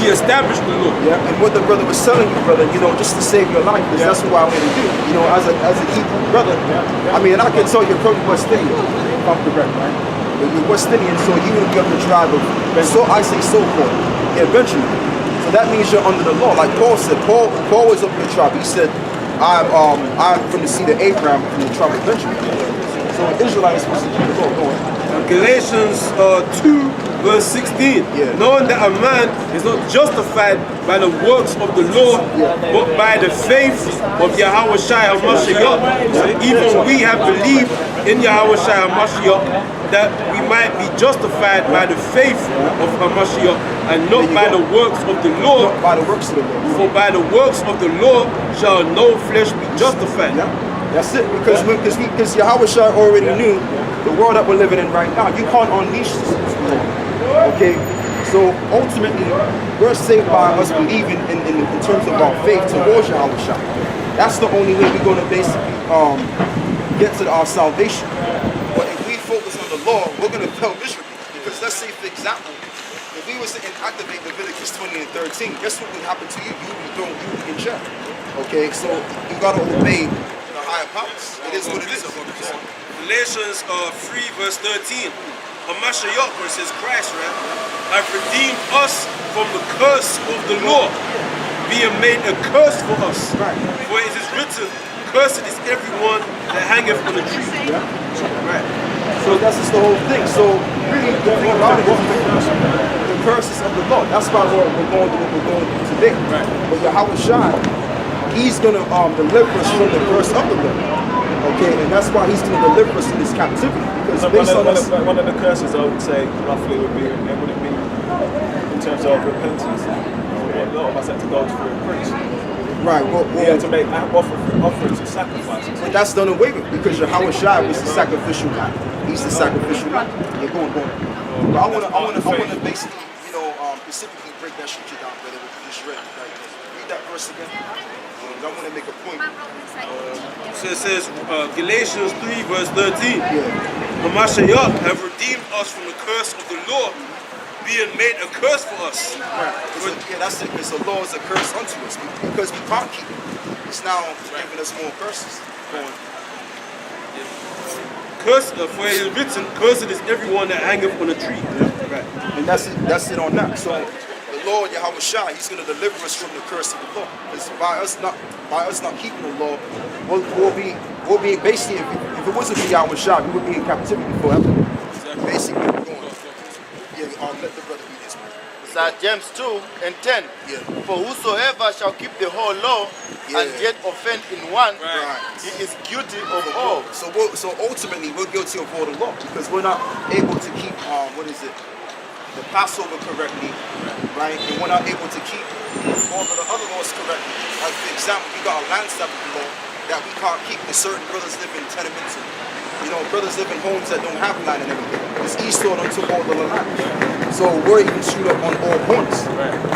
He established the law. Yeah, and what the brother was telling you, brother, you know, just to save your life, because that's what I want to do. You know, as a Hebrew brother, I mean, and I can tell you're probably West Indian, if I'm correct, right? But you're West Indian, so you would be of the tribe of, so I say so-called, yeah, Benjamin. So that means you're under the law. Like Paul said, Paul was of your tribe. He said, I'm from the seed of Abraham, from the tribe of Benjamin. So an Israelite is supposed to keep the law going. Galatians 2 verse 16, knowing that a man is not justified by the works of the law, but by the faith of Yahawahshi HaMashiach. So even we have believed in Yahawahshi HaMashiach, that we might be justified by the faith of HaMashiach and not by the works of the law. Not by the works of the law. For by the works of the law shall no flesh be justified. That's it, because Yahawahshi already knew the world that we're living in right now. You can't unleash this law. Okay, so ultimately, we're saved by us believing in terms of our faith towards Yahawahshi. That's the only way we're going to basically get to our salvation. But if we focus on the law, we're going to fail miserably. Because let's say, for example, if we was to inactivate Leviticus 20 and 13, guess what would happen to you? You would be thrown in jail. Okay, so you got to obey the higher powers. It is what it is. Galatians 3 verse 13. HaMashiach, where it says Christ, right, have redeemed us from the curse of the law, being made a curse for us. Right. For it is written, cursed is everyone that hangeth on a tree. Right. So that's just the whole thing. So really, the thing about it is the curses of the law. That's why we're going to what we're going to today. Right. But Yahawahshi, he's going to deliver us from the curse of the law. Okay, and that's why he's going to deliver us in this captivity. Because one of the curses, I would say, roughly would be, in terms of repentance. A lot of us had to go through a priest. Right. Well, we had to make offerings and sacrifices. But that's done away with because Yahawahshi was the sacrificial lamb. He's the sacrificial lamb. Yeah, go on. But I want to basically, specifically break that scripture down, brother, what you just read. Like, read that verse again. I want to make a point. So it says, Galatians 3 verse 13. HaMashiach have redeemed us from the curse of the law, being made a curse for us. Right. That's it. Because the law is a curse unto us because we can't keep it. It's now giving us more curses. Curse, for it is written, cursed is everyone that hangeth on a tree. Right. And that's it on that. So the Lord Yahawahshi, he's going to deliver us from the curse of the law. Because by us not keeping the law, we'll be basically, if it wasn't for Yahawahshi, we would be in captivity forever. Exactly. Basically, we're going. Let the brother read this. James 2 and 10. For whosoever shall keep the whole law and yet offend in one, he is guilty of all. So ultimately, we're guilty of all the law because we're not able to keep the Passover correctly, right? And we're not able to keep all of the other laws correctly. Like for example, we got a land sabbath law that we can't keep because certain brothers live in tenements. Brothers live in homes that don't have land and everything. Because Esau done took all the land. So we're even screwed up on all points.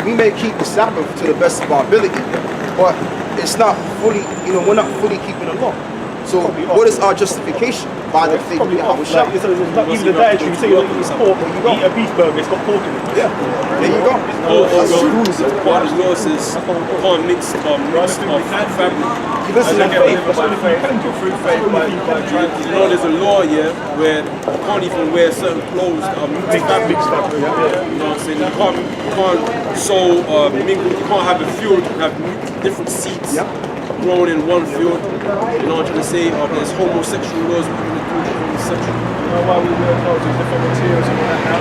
We may keep the Sabbath to the best of our ability, but it's not fully, we're not fully keeping the law. So what is our justification? By the faith of Yahawahshi. Even the dietary, you say you're eating pork, you eat a beef burger, it's got pork in it. Yeah, there you go. Part of the law says can't mix fabric. Listen, through faith by trying to. There's a law where you can't even wear certain clothes that are mixed fabric. You know what I'm saying? You can't sow mingle. You can't have a field have different seeds grown in one field. You know what I'm trying to say? There's homosexual laws between the two different sections. You know why we wear clothes with different materials and all that now?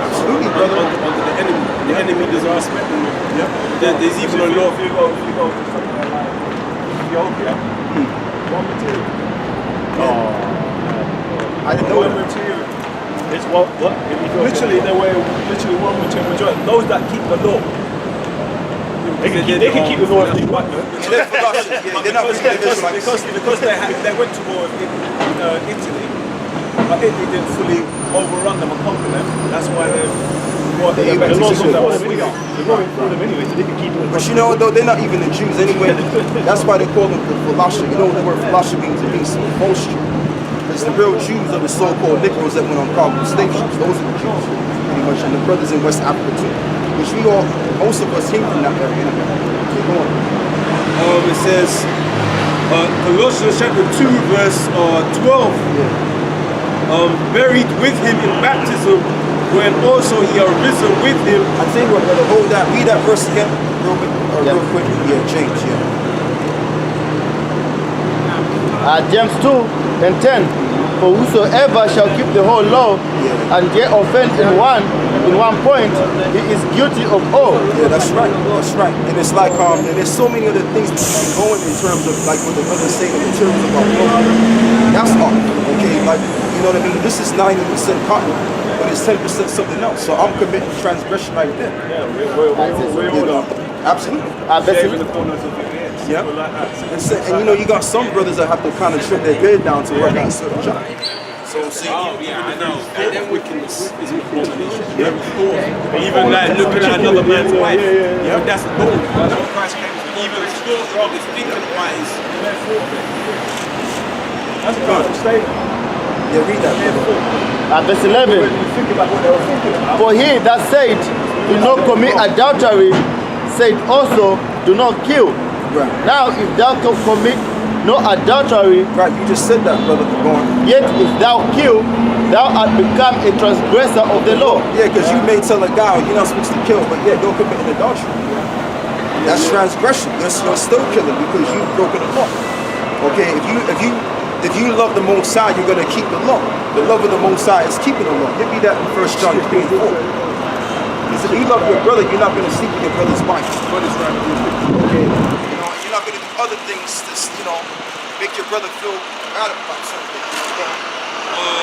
Absolutely, brother. Under the enemy. The enemy doesn't respect them. There's even a law. If you go to something like Ethiopia, one material. I didn't know one material. It's what? Literally, they wear one material. Those that keep the law. They can keep the law if they want, because they went to war in Italy, but Italy didn't fully overrun them and conquer them. That's why the laws of them anyway, so they can keep them. But though, they're not even the Jews anyway. That's why they call them the philosophy. You know what the word philosophy means? It means false Jew. because the real Jews are the so-called Negroes that went on cargo slave ships. Those are the Jews, pretty much, and the brothers in West Africa too, which we all, most of us came from that area. Okay, go on. It says, Colossians chapter 2, verse 12. Buried with him in baptism, when also he are risen with him. I tell you what, brother, hold that. Read that verse again, real quick. Yeah, James. Yeah. James 2:10. For whosoever shall keep the whole law and yet offend in one point, he is guilty of all. Yeah, that's right. That's right. And it's like and there's so many other things going in terms of like what the brother's saying in terms of our law. That's all. Okay, like you know what I mean? This is 90% cotton, but it's 10% something else. So I'm committing transgression right there. Yeah, we're all absolutely. Shaving the corners of your ears. Yeah. Like that. And you know, you got some brothers that have to kind of trim their beard down to work at a certain job. So see, I know. And that wickedness is important. Even like looking at another man's wife. Yeah. That's a goal. Even thought is thinking about his. That's a powerful statement. yeah, read that. Verse 11. For he that said, do not commit adultery, said also, do not kill. Right. Now if thou commit no adultery, Right, you just said that, brother. Go on. yet if thou kill, thou art become a transgressor of the law. Yeah, because you may tell a guy you're not supposed to kill, but yeah, don't commit an adultery. That's transgression. You're still killing because you've broken the law. Okay, if you love the Most High, you're gonna keep the law. The love of the Most High is keeping the law. Give me that in 1 John 3:4. Because if you love your brother, you're not gonna sleep with your brother's wife. Okay, you're not gonna do other things to make your brother feel bad about something.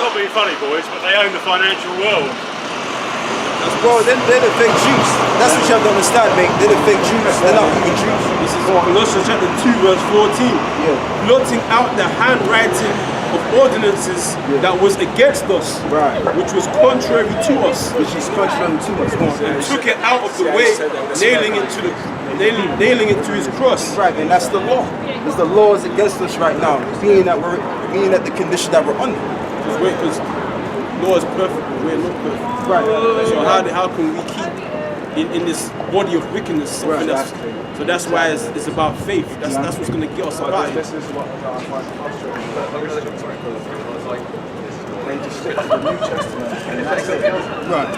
Not being funny, boys, but they own the financial world. Bro, they're the fake Jews. That's what you have to understand, mate. They're the fake Jews. They're not even Jews. This is Colossians chapter 2, verse 14. Yeah. Blotting out the handwriting of ordinances that was against us, Right. which was contrary to us. Which is contrary to us. And took it out of the way, nailing it to his cross. Right, and that's the law. Because the law is against us right now, being at the condition that we're under. Because law is perfect, but we're not perfect. Right. So how can we keep in this body of wickedness something else? So that's why it's about faith. That's what's going to get us about it. This is what I find frustrating about Christians, because they just stick to the New Testament and that's it. Right.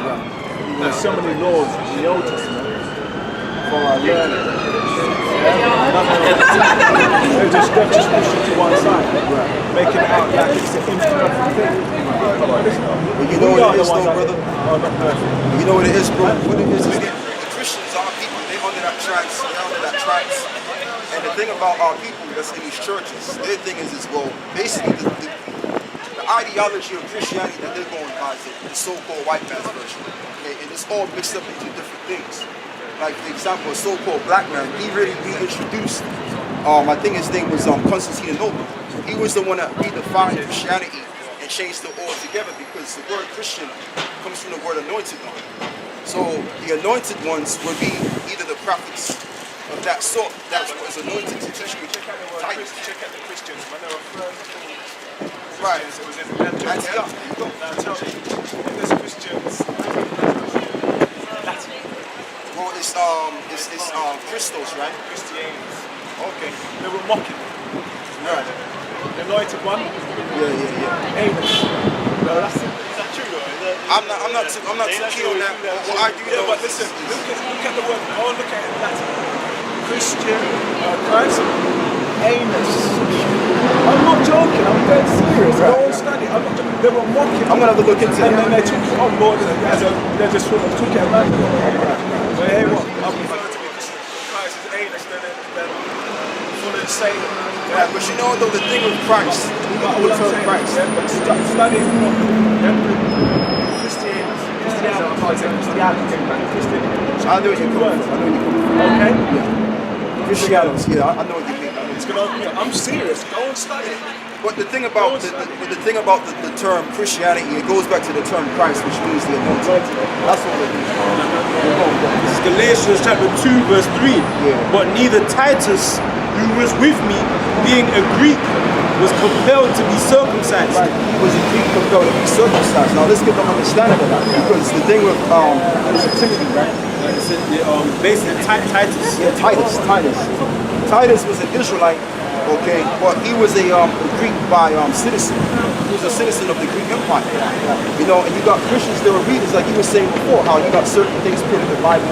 There's so many laws in the Old Testament for our learning. They've just pushed it to one side, making it out like it's an imperfect thing. But you know what it is, though, brother? You know what it is, bro? What it is the Christians, our people, they're under that trance. They're under that trance. And the thing about our people that's in these churches, their thing is well, basically the ideology of Christianity that they're going by is the so-called white man's version. Okay? And it's all mixed up into different things. Like, for example, a so-called black man, he really reintroduced, I think his name was Constantinople. He was the one that redefined Christianity and changed it all together, because the word Christian comes from the word anointed one. So the anointed ones would be either the prophets of that sort that was anointed to teach you. Check out the Christians, when they were first Right. it was in Antioch. Now tell me, if there's Christians, Latin. Well, it's Christos, right? Christians. Okay. They were mocking. Right. The anointed one. Yeah. Amos. No, that's it. Is that true though? I'm not too keen on that. What I do know, but listen, look at the word. Go and look at it in Latin. Christian, Christ, Amos. I'm not joking. I'm dead serious. Go and study. I'm not joking. They were mocking. I'm gonna have to look into And it. then they took it on board as they just sort of took it back. So hey, what? I'm referring to because Christ is Amos, then follow the same. Yeah, but you know though, the thing with Christ, we term Christ. Study Christianity. I know what you're coming from. Okay? Christianity, yeah, I know what you mean. It's gonna open you up. I'm serious. Go and study. But the thing about the term Christianity, it goes back to the term Christ, which means the anointed. That's what it means. This is Galatians chapter 2, verse 3. Yeah. But neither Titus who was with me, being a Greek, was compelled to be circumcised. Right. He was a Greek compelled to be circumcised. Now let's get the understanding of that. Because the thing with what is it, Timothy, right? Basically, Titus. Yeah, Titus was an Israelite, okay, but he was a Greek by citizen. He was a citizen of the Greek Empire. You know, and you got Christians that were readers, like you were saying before, how you got certain things put in the Bible.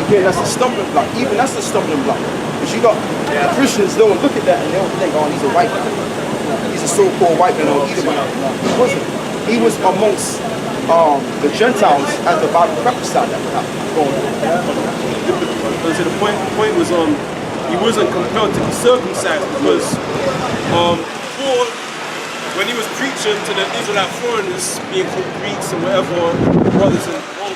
Again, that's a stumbling block. Even that's a stumbling block. Because you got Christians, they'll look at that and they'll think, oh, he's a white man. He's a so-called white man or Edomite. He wasn't. He was amongst the Gentiles as the Bible prophesied that. So the point was he wasn't compelled to be circumcised because Paul, when he was preaching to the Israelite foreigners, being called Greeks and whatever, brothers and all,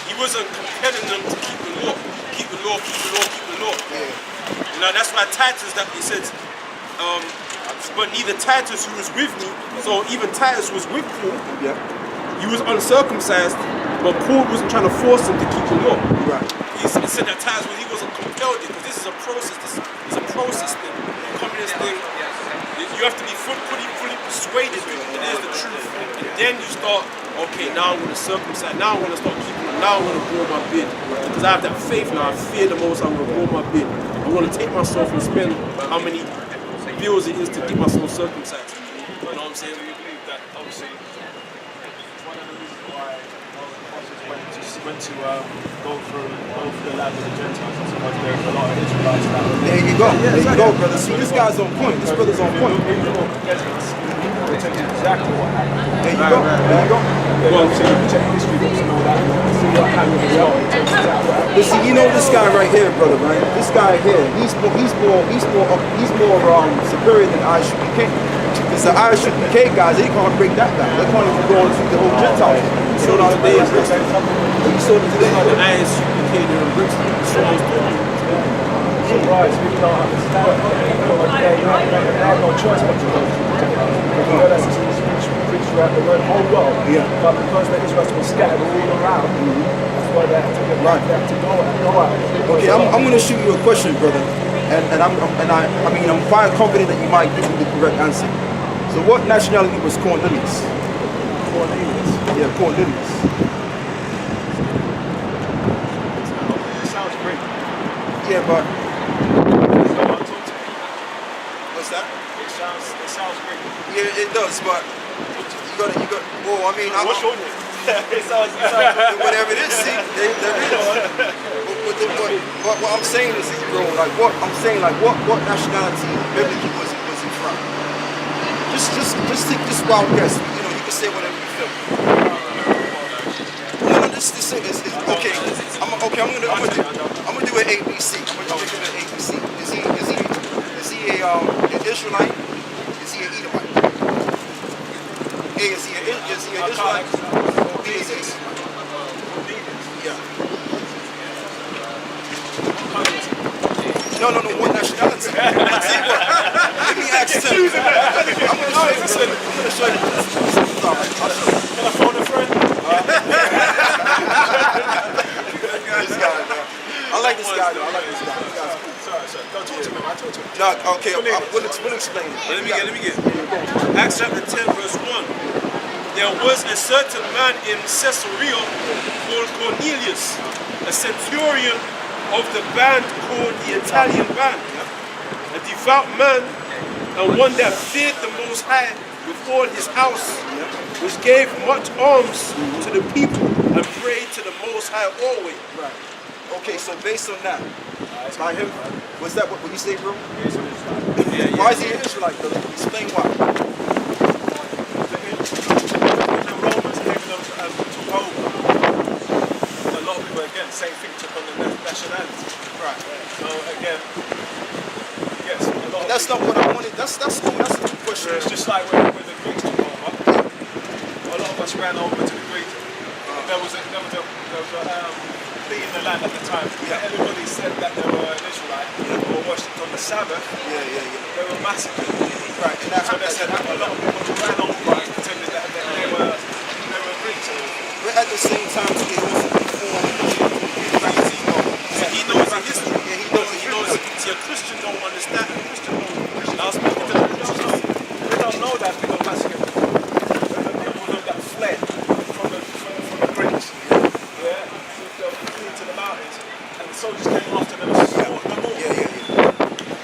he wasn't compelling them to keep the law. Keep the law, keep the law, keep the law. Yeah. You know, that's why Titus, that he says, but neither Titus who was with me, so even Titus was with Paul, Yeah. he was uncircumcised, but Paul wasn't trying to force him to keep the law. Right. He said at times when he wasn't compelled, because this is a process, this is a process thing, communist thing. You have to be fully persuaded that it is the truth. And then you start, okay, now I'm going to circumcise, now I'm going to start keeping it, now I'm going to grow my beard. Because I have that faith now, I fear the most, I'm going to grow my beard. I'm going to take myself and spend how many bills it is to get myself circumcised. You know what I'm saying? We believe that obviously one of the reasons why apostles went to go through the land of the Gentiles is because there's a lot of Israelites that were There you go. There you go, brother. See, this guy's on point. This brother's on point. They tell you exactly what happened. There you go. There you go. Well, so you can check history books and all that and see what happened as well. It tells you exactly what happened. But see, you know this guy right here, brother, right? This guy here, he's more superior than ISUPK. Because the ISUPK guys, they can't break that down. They can't even go on through the whole Gentile. So today, You saw it today. the ISUPK, they're in Brixton. So I was talking. Right, so people don't understand. They have no choice but to go through the Gentiles. Because we know that's preached throughout the whole world. Yeah. But because the Israelites were scattered all around, that's why they have to get right. They have to go out. Okay, I'm going to shoot you a question, brother, and I'm quite confident that you might give me the correct answer. So, what nationality was Cornelius? Cornelius. Yeah, Cornelius. It sounds Greek. Yeah, but Talk to me. what's that? It sounds Greek. Yeah, it does, but you got. Well, I mean, What's your name? It sounds whatever it is. See, there is. But what I'm saying is, bro, what nationality biblically was he from? Just wild guess. You know, you can say whatever you feel. No, this is okay. I'm gonna do an ABC. I'm gonna do an ABC. Is he an Israelite? Is he an Edomite? A, is he an Israelite? B, is he? Yeah. No, what nationality? Let me ask him. I'm gonna show you. Can I phone a friend? This guy, man. I like this guy, though. This guy's cool. Sorry. Go talk to me. I talk to him. No, okay, we'll explain it. Let me get. Acts chapter 10, verse 1. There was a certain man in Caesarea called Cornelius, a centurion of the band called the Italian band, a devout man and one that feared the Most High with all his house, which gave much alms to the people and prayed to the Most High always. Right. Okay, so based on that, by him, was that what you say, bro? Why is he an Israelite, brother? Explain why. The Romans gave them took over. A lot of people, again, same thing, took on the nationality. Right. So, again, yes, a lot of That's not what I wanted. That's cool. That's a good question. It's just like when the Greeks took over, a lot of us ran over to the Greeks. There was a thing in the land at the time. Yeah. Everybody said that they were an Israelite or worshipped on the Sabbath. Yeah. They were massacred. Right. And that's So they said that a lot of people ran over and pretended that they were Greeks. but at the same time, they also informed. So he knows the history. Yeah, he knows the He knows. See, a Christian don't understand the soldiers came after them and fought them all. Yeah.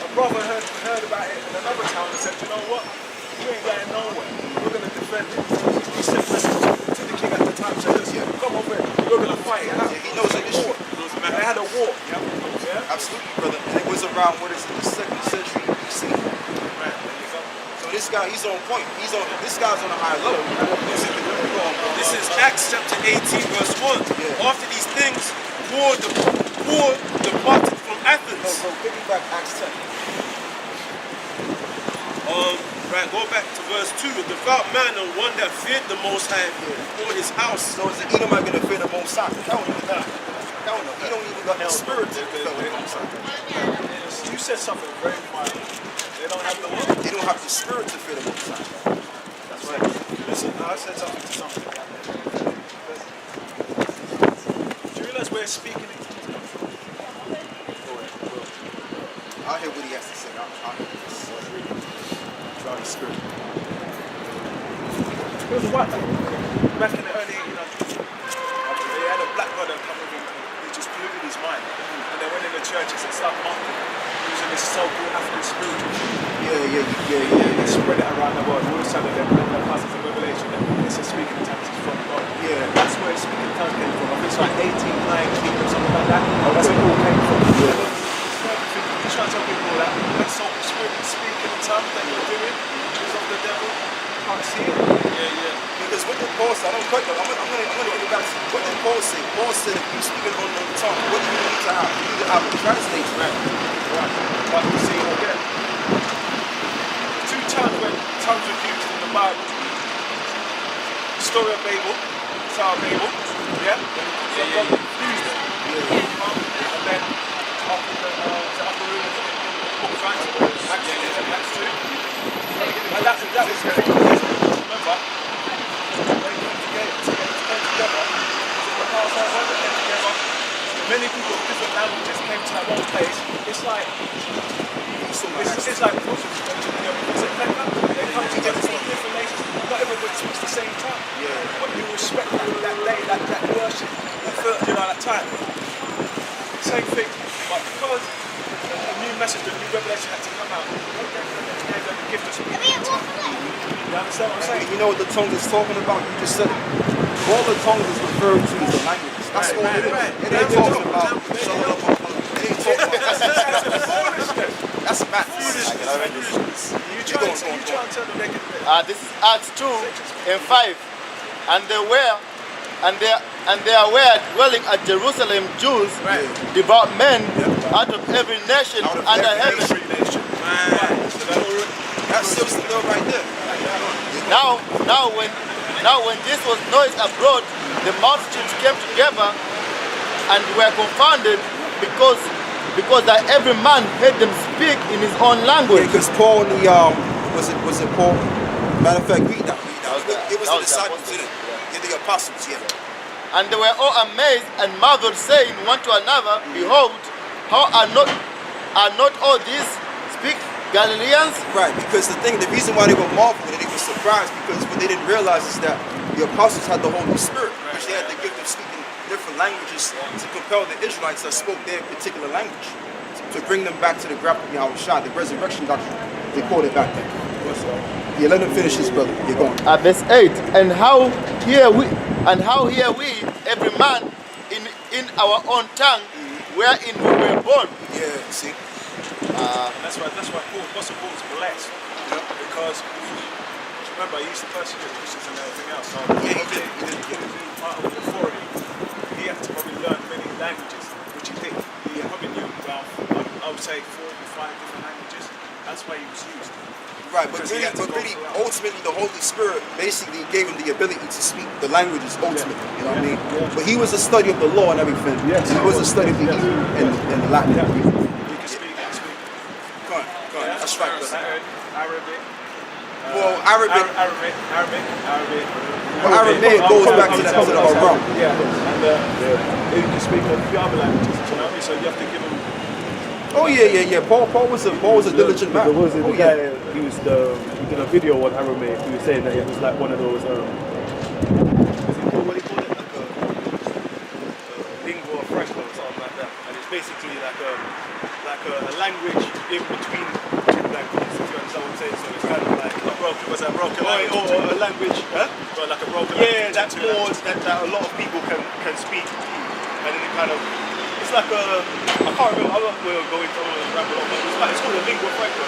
My brother heard about it in another town and said, you know what? We ain't going nowhere. We're going to defend it. He sent message to the king at the time, said, listen, come over here. We're going to fight it out. Yeah, he knows the issue. They had a war. Yeah? Absolutely, brother. And it was around, what is it, the 2nd century BC. Right, there you go. So this guy, he's on point. This guy's on a high level. This is Acts chapter 18, verse 1. Yeah. After these things, Paul departed from Athens. No, bro, piggyback Acts 10. Right, go back to verse 2. A devout man and one that feared the Most High for his house. So is the Edomite going to fear the Most High? Hell no. Hell no. He don't even got the spirit to fear the Most High. You said something very important. They don't have the what? They don't have the spirit to fear the Most High. That's right. Listen, I said something to something. Do you realize we're speaking it? I'll hear what he has to say. I'll hear this. Try the spirit. It was a white man. Back in the early 1800s. They had a black brother come with him who just polluted his mind. And they went in the churches and started mocking him, using this so-called African spiritual. They spread it around the world. All of a sudden, the passages of Revelation, it says speaking in tongues is from God. Yeah. That's where speaking in tongues came from. I think it's like 1890 or something like that. That's where it all came from. He's trying to tell people that so-called spirit speaking in tongues that you're doing is of the devil. You can't see it. Because what did Paul say? I don't quite know. I'm gonna get back to you. What did Paul say? Paul said if you speak in unknown tongue, what do you need to have? You need to have a translator. Right. But we see it again. The 2 times when tongues were used in the Bible. The story of Babel, Tower of Babel. Yeah? So God used it. And then after the upper room in the book of Acts 2. And that was very important. Remember, they came together. Many people of different languages came to that one place. It's like they come together from different nations. Not everybody speaks the same tongue. But you respect that day, that worship, that time. Same thing. But because a new message, a new revelation had to come out, they gave them the gift of speaking in tongues. You understand what I'm saying? You know what the tongue is talking about? You just said it. All the tongues is referred to is the languages. That's all it is. It ain't talking about that's madness. You try and tell them they can. This is Acts 2 and 5. And there were dwelling at Jerusalem Jews, devout men out of every nation under heaven. That seals the deal right there. Now when this was noised abroad, the multitudes came together and were confounded because that every man heard them speak in his own language. Because Paul and the was it Paul? Matter of fact, read that. It was the disciples, didn't it? Yeah, the apostles, yeah. And they were all amazed and marveled, saying one to another, Behold, how are not all these speak Galileans? Right, because the reason why they were marveled and they were surprised, because what they didn't realize is that the apostles had the Holy Spirit, which they had the gift of speaking different languages to compel the Israelites that spoke their particular language, to bring them back to the grapple of Yahawahshi, the resurrection doctrine. They called it back then. Yeah, let him finish this, brother. You're going. Verse 8. And how hear we, every man in our own tongue, wherein we were born. Yeah, see. That's why Apostle Paul was blessed. Because remember, he used to persecute Christians and everything else. So yeah, he did. Part of authority. He had to probably learn many languages, which he did. He probably knew about, I would say, 4 or 5 different languages. That's why he was used. Right, but really, ultimately, the Holy Spirit basically gave him the ability to speak the languages ultimately, you know what I mean? Yeah. But he was a study of the law and everything. Yes. He was a study of the Hebrew and the Latin. Yeah. You can speak. Go on. That's right, brother. Arabic. Well, Arabic. Well, Aramaic goes back to that to the Aram. Yeah, and you can speak a few other languages, you know what I mean? So you have to give them. Oh yeah. Paul was a diligent man. There was the guy. He did a video on Aramaic. He was saying that it was like one of those. What do you call it? lingua franca or something. like that. And it's basically like a language in between two languages, if you understand what I'm saying. So it's kind of like Was that broken language? or a language, huh? Or like a broken Yeah, language? that's more that a lot of people can speak. And then it kind of, it's like a, I can't remember, I'm not going to go into all the rap a lot, but it's called a lingua franca.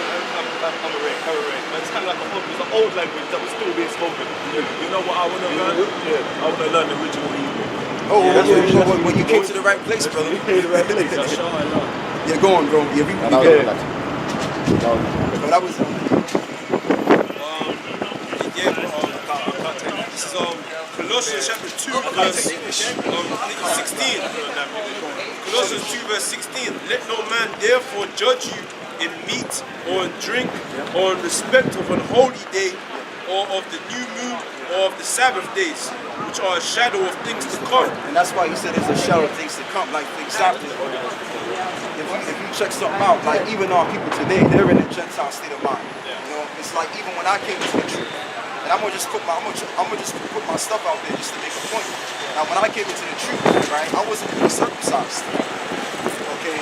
I'm a ray, but it's kind of like it's an old language that was still being spoken. You know what I want to learn? Yeah. I want to learn the original Hebrew. Oh, well, you came to the right place, brother. The right place. Yeah, go on, bro. Yeah, And I was like that. but that was. This is Colossians chapter 2 verse 16. Colossians 2 verse 16. Let no man therefore judge you in meat or in drink or in respect of an holy day or of the new moon or of the Sabbath days, which are a shadow of things to come. And that's why he said it's a shadow of things to come, like exactly. If you check something out, like even our people today, they're in a Gentile state of mind. You know, it's like even when I came to the truth, and I'm gonna just put my stuff out there just to make a point. Now, when I came into the truth, right, I wasn't even circumcised. Okay,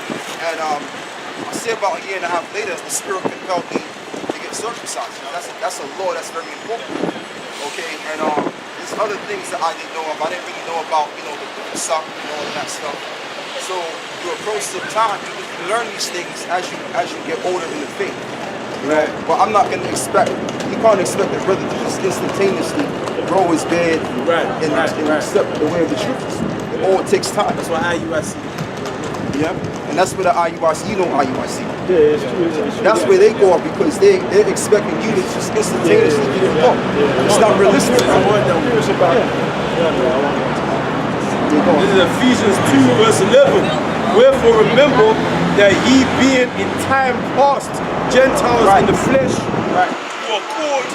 and I say about a year and a half later, the Spirit compelled me to get circumcised. That's a law that's very important. Okay, and there's other things that I didn't know of. I didn't really know about, the sock and all of that stuff. So you approach some time, you learn these things as you get older in the faith. Right. But I'm not gonna expect. You can't expect a brother to just instantaneously grow his beard and accept the way of the truth. It all takes time. That's why IUIC. Yeah. And that's where the IUIC, you know IUIC. Yeah, it's true. That's where they go off because they're expecting you to just instantaneously get involved. It's not realistic. I'm curious about it. This is Ephesians 2 verse 11. Wherefore remember that ye being in time past Gentiles in the flesh, who are called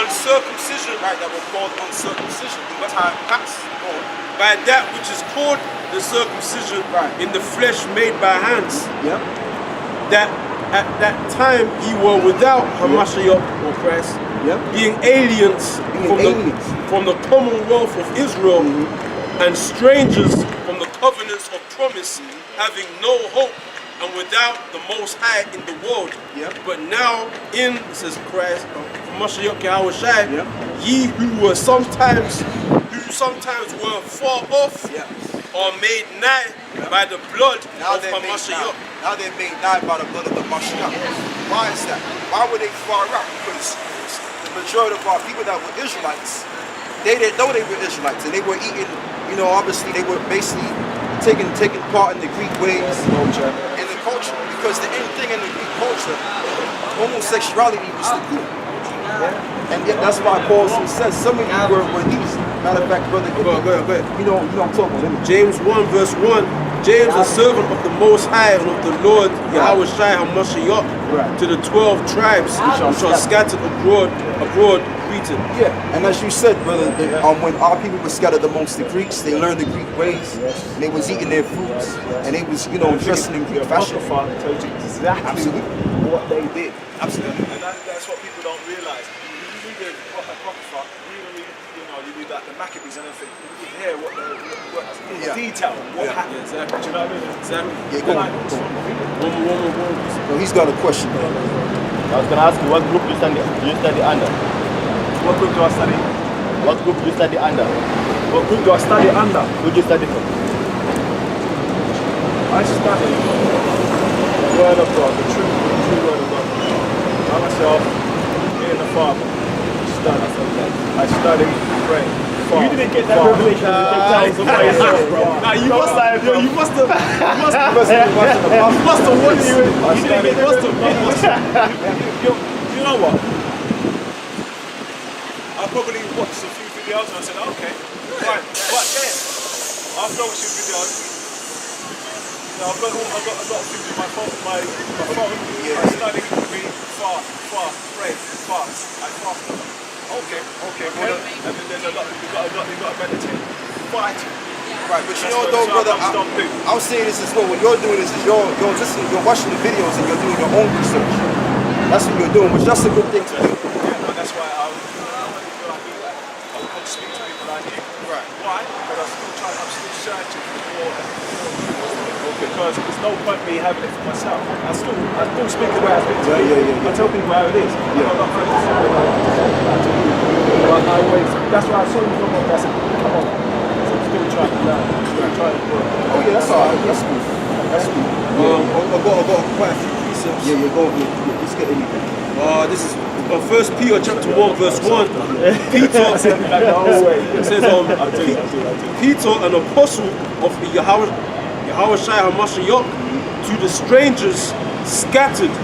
uncircumcision, That were called uncircumcision in time past. by that which is called the circumcision in the flesh made by hands. Yep. That at that time ye were without Hamashiach or Christ, being aliens, from the commonwealth of Israel and strangers from the covenants of promise, having no hope and without the Most High in the world. But now in, it says Christ, Hamashiach Yahawahshi, ye who sometimes were far off are made nigh by the blood of Hamashiach. Now they're made nigh by the blood of the Mashiach. Why is that? Why were they far out? Because the majority of our people that were Israelites, they didn't know they were Israelites, and they were eating, obviously they were basically taking part in the Greek ways and the culture. Because the end thing in the Greek culture, homosexuality was the cool. And yet that's why Paul says some of you were these. Matter of fact, brother, Go ahead. you know I'm talking about. James 1 verse 1. James, a servant of the Most High and of the Lord Yahawahshi HaMashiach, to the 12 tribes which are scattered abroad greeting. Yeah, and as you said, brother, when our people were scattered amongst the Greeks, they learned the Greek ways, and they was eating their foods, and they was, dressing in Greek fashion. Tells you exactly what they did. Absolutely. And that's what people don't realise. You read the Apocrypha, you read like the Maccabees and everything, you hear what in detail what happened. Exactly. Do you know what I mean? Exactly. Yeah, go on. One. No, he's got a question. I was going to ask you, what group do you study under? What group do I study? What group do you study under? What group do I study under? Who do you study from? I study the Word of God, the true Word of God. I myself, me and the Father, I study, pray. You didn't get that revelation by yourself, bro. You must have watched you. You know what? I probably watched a few videos and I said, okay, right. But then, after watching videos, I've got things in my phone. I study, read, fast, pray, fast. I fast. Okay. And then there's a lot. You got to meditate, fight. Right, but you know what though, brother, I'll say this as well. What you're doing is you're listening, you're watching the videos and you're doing your own research. That's what you're doing, which that's a good thing to do. Yeah, but that's why I would speak to people like you. Right. Why? Because I'm still searching for because there's no point me having it for myself. I still speak the way I speak to Yeah, people. yeah, yeah, yeah. I tell people how it is. Yeah. I'm not afraid to say but I always, that's why I saw you come up. I said, come on. So I'm still trying to learn. Still trying to work. Oh yeah, that's all right. That's cool. That's cool. I got quite a few precepts. Yeah, go. Yeah, let's get anything. This is 1 Peter chapter 1 verse 1. Peter it says Peter, an apostle of Yahawahshi Hamashiach, to the strangers scattered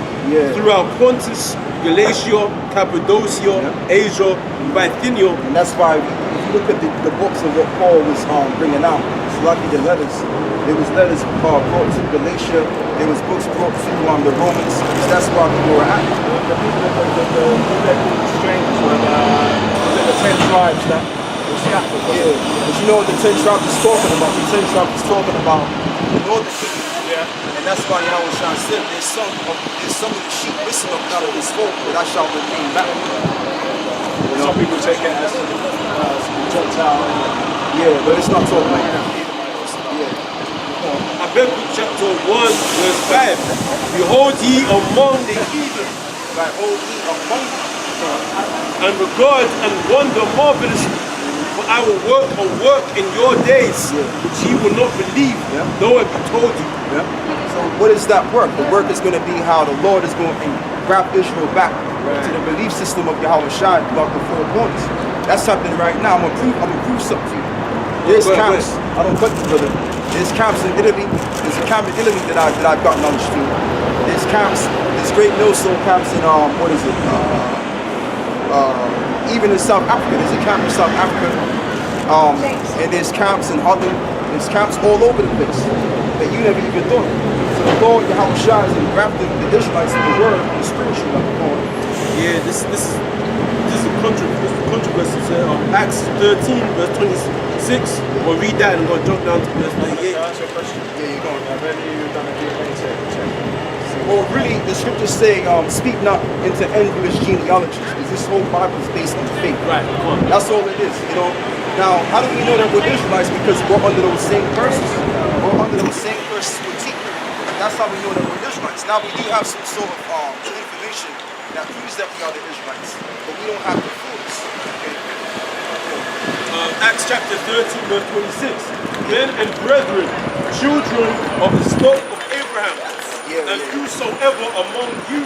throughout Pontus, Galatia, Cappadocia, Asia, Bithynia. And that's why if you look at the books of what Paul was bringing out, it's lucky the letters. There was letters brought to Galatia. There was books brought to the Romans. So that's why people were at. The strangers were the 10 tribes that were scattered. Yeah, but you know what the 10 tribes is talking about? The 10 tribes is talking about the northern kingdom. Yeah. And that's why Yahawahshi said there's some of the sheep missing up out of this fold, but I shall remain back. Some people take it as Gentile. Yeah, but it's not talking like that. Habakkuk chapter 1 verse 5. Behold ye among the heathen, Behold ye among and regard and wonder marvelously. For I will work a work in your days, which ye will not believe, though it be told you. So what is that work? The work is going to be how the Lord is going to grab Israel back to the belief system of Yahawahshi about the 4 points. That's happening right now. I'm gonna prove something to you. There's camps. I don't cut you, brother. There's camps in Italy. There's a camp in Italy that I've got knowledge to. There's camps. There's great millstone camps in even in South Africa. There's a camp in South Africa. And there's camps in Holland. There's camps all over the place that you never even thought. So the Lord Yahawahshi is engrafting the Israelites in the word and the spiritual level. Yeah, this is a controversy. Acts 13 verse 26. We'll read that and we'll jump down to verse 98. Answer your question. Yeah, you're going. I've already done a DNA check. Well, really, the scriptures say, speak not into endless genealogies, because this whole Bible is based on faith. Right, come on. That's all it is, you know. Now, how do we know that we're Israelites? Because we're under those same curses. We're under those same curses with teeth. That's how we know that we're Israelites. Now, we do have some sort of information that proves that we are the Israelites, but we don't have the fullness. Acts chapter 13 verse 26. Men and brethren, children of the stock of Abraham, and whosoever among you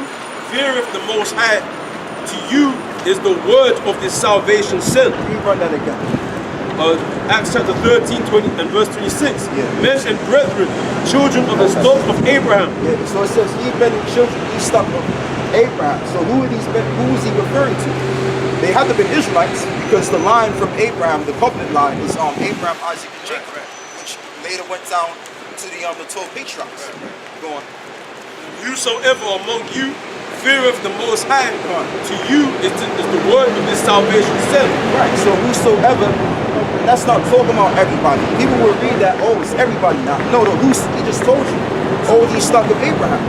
feareth the Most High, to you is the word of this salvation sent. Let me run that again. Acts chapter 13 and verse 26. Men and brethren, children of the stock of Abraham. So it says, ye men and children, ye stock of Abraham. So who are these men? Who is he referring to? They had to be Israelites because the line from Abraham, the covenant line, is Abraham, Isaac, and Jacob, which later went down to the 12 patriarchs. Go on. Whosoever among you feareth the Most High, to you is the word of this salvation sent. Right. So whosoever, that's not talking about everybody. People will read that, oh, it's everybody now. No, he just told you. Oh, he stock of Abraham.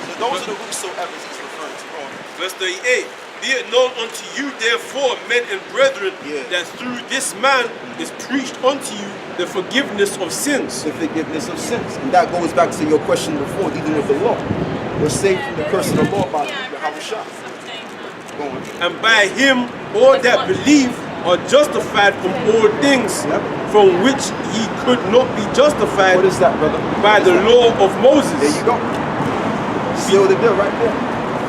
So those are the whosoever's he's referring to. Go on. Verse 38. Be it known unto you, therefore, men and brethren, that through this man is preached unto you the forgiveness of sins. The forgiveness of sins. And that goes back to your question before, dealing with the law. We're saved from the curse of the law by Yahawahshi. Go on. And by him all that believe are justified from all things from which ye could not be justified. What is that, brother? By the law of Moses. There you go. Seal the deal right there.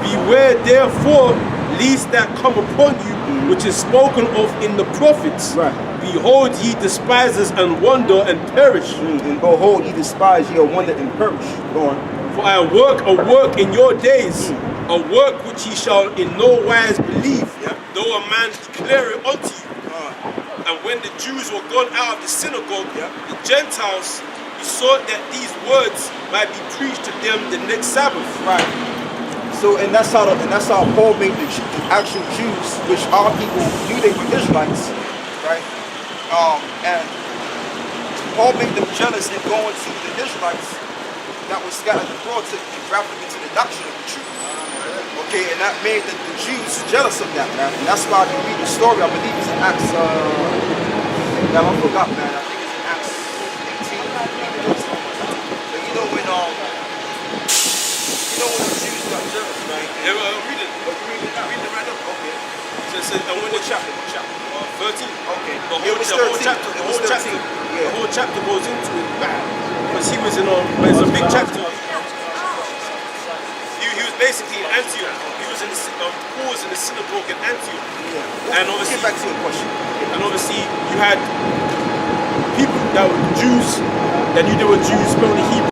Beware therefore lest that come upon you, which is spoken of in the prophets. Behold, ye despisers and wonder and perish. And behold, ye despise, ye wonder and perish. Go on. For I work a work in your days, a work which ye shall in no wise believe, though a man declare it unto you. And when the Jews were gone out of the synagogue, the Gentiles besought that these words might be preached to them the next Sabbath. So, and that's how Paul made the actual Jews, which our people knew they were Israelites, right? And Paul made them jealous in going to the Israelites that was scattered abroad to engraft them into the doctrine of the truth. Okay, and that made the Jews jealous of that, man. And that's why you read the story, I believe it's in Acts, now I forgot, man. I think it's in Acts 18. But and when What chapter? What chapter? 13. Okay. The It whole, was the whole 13. chapter, It was 13. the whole chapter goes into it bad because he was in on. It's a big chapter. He was basically in Antioch. He was in the Paul was in the synagogue in Antioch. Yeah. And We'll obviously, get back to your question. and obviously you had people that were Jews that knew they were Jews, spoke the Hebrew.